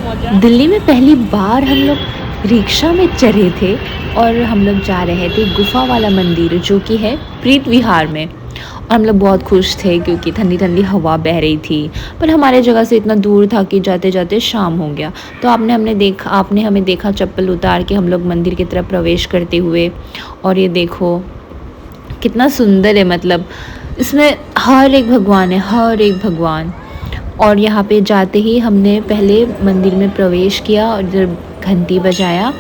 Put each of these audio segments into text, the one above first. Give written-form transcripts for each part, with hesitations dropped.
दिल्ली में पहली बार हम लोग रिक्शा में चढ़े थे और हम लोग जा रहे थे गुफा वाला मंदिर जो कि है प्रीत विहार में। और हम लोग बहुत खुश थे क्योंकि ठंडी ठंडी हवा बह रही थी। पर हमारे जगह से इतना दूर था कि जाते जाते शाम हो गया। तो आपने हमें देखा चप्पल उतार के हम लोग मंदिर की तरफ प्रवेश करते हुए। और ये देखो कितना सुंदर है, मतलब इसमें हर एक भगवान है, हर एक भगवान। और यहाँ पे जाते ही हमने पहले मंदिर में प्रवेश किया और इधर घंटी बजाया।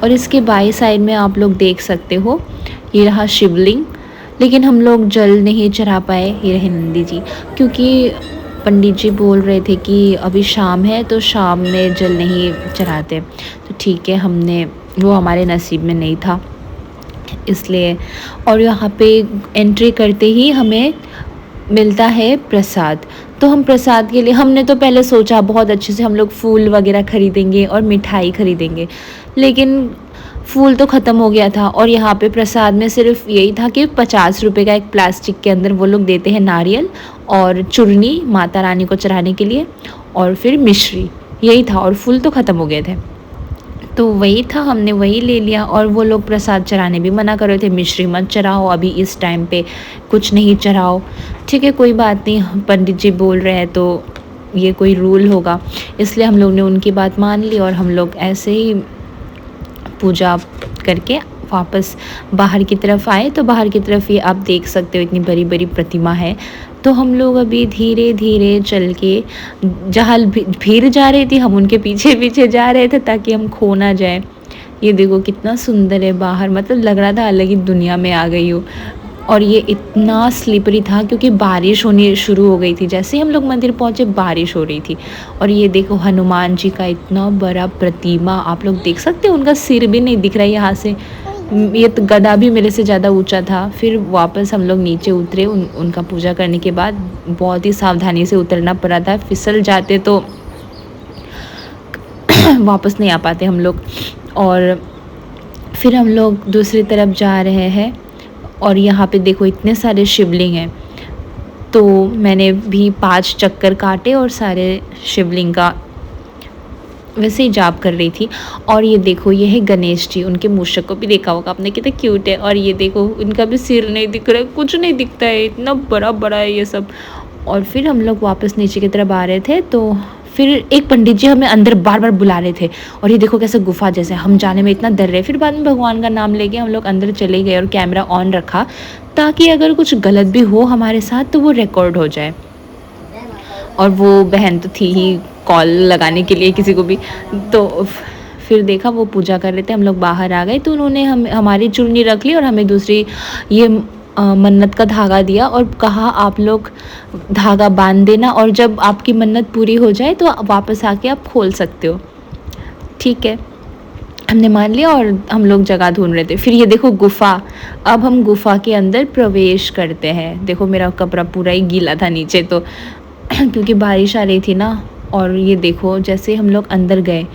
और इसके बाई साइड में आप लोग देख सकते हो, ये रहा शिवलिंग। लेकिन हम लोग जल नहीं चढ़ा पाए, ये रहे नंदी जी, क्योंकि पंडित जी बोल रहे थे कि अभी शाम है तो शाम में जल नहीं चढ़ाते। तो ठीक है, हमने वो हमारे नसीब में नहीं था इसलिए। और यहाँ पे एंट्री करते ही हमें मिलता है प्रसाद। तो हम प्रसाद के लिए हमने तो पहले सोचा बहुत अच्छे से हम लोग फूल वगैरह ख़रीदेंगे और मिठाई ख़रीदेंगे, लेकिन फूल तो ख़त्म हो गया था। और यहाँ पे प्रसाद में सिर्फ यही था कि 50 रुपये का एक प्लास्टिक के अंदर वो लोग देते हैं नारियल और चूरनी माता रानी को चढ़ाने के लिए, और फिर मिश्री, यही था। और फूल तो ख़त्म हो गए थे, तो वही था, हमने वही ले लिया। और वो लोग प्रसाद चढ़ाने भी मना कर रहे थे, मिश्री मत चढ़ाओ अभी इस टाइम पे, कुछ नहीं चढ़ाओ। ठीक है, कोई बात नहीं, पंडित जी बोल रहे हैं तो ये कोई रूल होगा, इसलिए हम लोग ने उनकी बात मान ली। और हम लोग ऐसे ही पूजा करके वापस बाहर की तरफ आए। तो बाहर की तरफ ये आप देख सकते हो इतनी बड़ी बड़ी प्रतिमा है। तो हम लोग अभी धीरे धीरे चल के, जहाँ भीड़ जा रही थी हम उनके पीछे पीछे जा रहे थे ताकि हम खो ना जाए। ये देखो कितना सुंदर है बाहर, मतलब लग रहा था अलग ही दुनिया में आ गई हूँ। और ये इतना स्लिपरी था क्योंकि बारिश होनी शुरू हो गई थी। जैसे ही हम लोग मंदिर पहुँचे बारिश हो रही थी। और ये देखो हनुमान जी का इतना बड़ा प्रतिमा, आप लोग देख सकते हो, उनका सिर भी नहीं दिख रहा है यहाँ से। ये तो गदा भी मेरे से ज़्यादा ऊंचा था। फिर वापस हम लोग नीचे उतरे उनका पूजा करने के बाद। बहुत ही सावधानी से उतरना पड़ा था, फिसल जाते तो वापस नहीं आ पाते हम लोग। और फिर हम लोग दूसरी तरफ जा रहे हैं। और यहाँ पे देखो इतने सारे शिवलिंग हैं। तो मैंने भी 5 चक्कर काटे और सारे शिवलिंग का वैसे ही जाप कर रही थी। और ये देखो ये है गणेश जी, उनके मूषक को भी देखा होगा आपने, कितना क्यूट है। और ये देखो इनका भी सिर नहीं दिख रहा है, कुछ नहीं दिखता है, इतना बड़ा बड़ा है ये सब। और फिर हम लोग वापस नीचे की तरफ आ रहे थे तो फिर एक पंडित जी हमें अंदर बार बार बुला रहे थे। और ये देखो कैसे गुफा जैसे, हम जाने में इतना डर रहे। फिर बाद में भगवान का नाम लेके हम लोग अंदर चले गए और कैमरा ऑन रखा ताकि अगर कुछ गलत भी हो हमारे साथ तो वो रिकॉर्ड हो जाए। और वो बहन तो थी ही कॉल लगाने के लिए किसी को भी। तो फिर देखा वो पूजा कर रहे थे, हम लोग बाहर आ गए तो उन्होंने हमारी चुन्नी रख ली और हमें दूसरी ये मन्नत का धागा दिया और कहा आप लोग धागा बांध देना और जब आपकी मन्नत पूरी हो जाए तो वापस आके आप खोल सकते हो। ठीक है, हमने मान लिया और हम लोग जगह ढूंढ रहे थे। फिर ये देखो गुफा, अब हम गुफा के अंदर प्रवेश करते हैं। देखो मेरा कपड़ा पूरा ही गीला था नीचे तो क्योंकि बारिश आ रही थी ना। और ये देखो जैसे हम लोग अंदर गए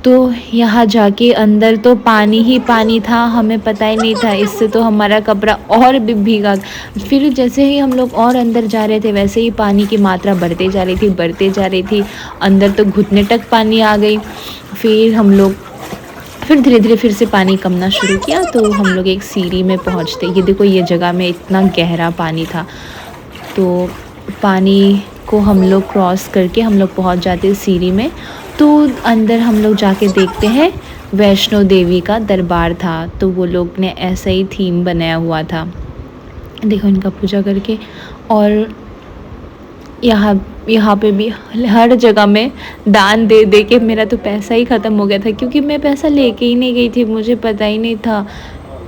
तो यहाँ जाके अंदर तो पानी ही पानी था, हमें पता ही नहीं था, इससे तो हमारा कपड़ा और भी भीगा। फिर जैसे ही हम लोग और अंदर जा रहे थे वैसे ही पानी की मात्रा बढ़ते जा रही थी, बढ़ते जा रही थी। अंदर तो घुटने तक पानी आ गई। फिर धीरे धीरे फिर से पानी कमना शुरू किया तो हम लोग एक सीढ़ी में पहुँचते, ये देखो ये जगह में इतना गहरा पानी था। तो पानी को हम लोग क्रॉस करके हम लोग पहुँच जाते सीढ़ी में। तो अंदर हम लोग जाके देखते हैं वैष्णो देवी का दरबार था। तो वो लोग ने ऐसा ही थीम बनाया हुआ था, देखो इनका पूजा करके। और यहाँ पे भी हर जगह में दान दे दे के मेरा तो पैसा ही ख़त्म हो गया था, क्योंकि मैं पैसा लेके ही नहीं गई थी, मुझे पता ही नहीं था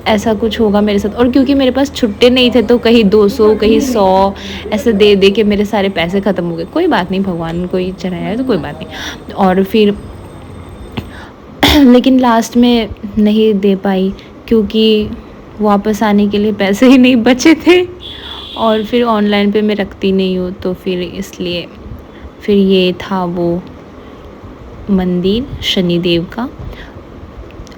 ऐसा कुछ होगा मेरे साथ। और क्योंकि मेरे पास छुट्टे नहीं थे तो कहीं 200 कहीं 100 ऐसे दे दे के मेरे सारे पैसे ख़त्म हो गए। कोई बात नहीं, भगवान को ही चढ़ाया है तो कोई बात नहीं। और फिर लेकिन लास्ट में नहीं दे पाई क्योंकि वापस आने के लिए पैसे ही नहीं बचे थे। और फिर ऑनलाइन पे मैं रखती नहीं हूँ तो फिर इसलिए फिर ये था वो मंदिर शनिदेव का।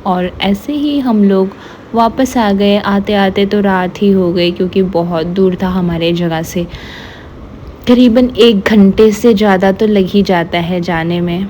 और ऐसे ही हम लोग वापस आ गए। आते आते तो रात ही हो गई क्योंकि बहुत दूर था हमारे जगह से, करीबन 1 घंटे से ज़्यादा तो लग ही जाता है जाने में।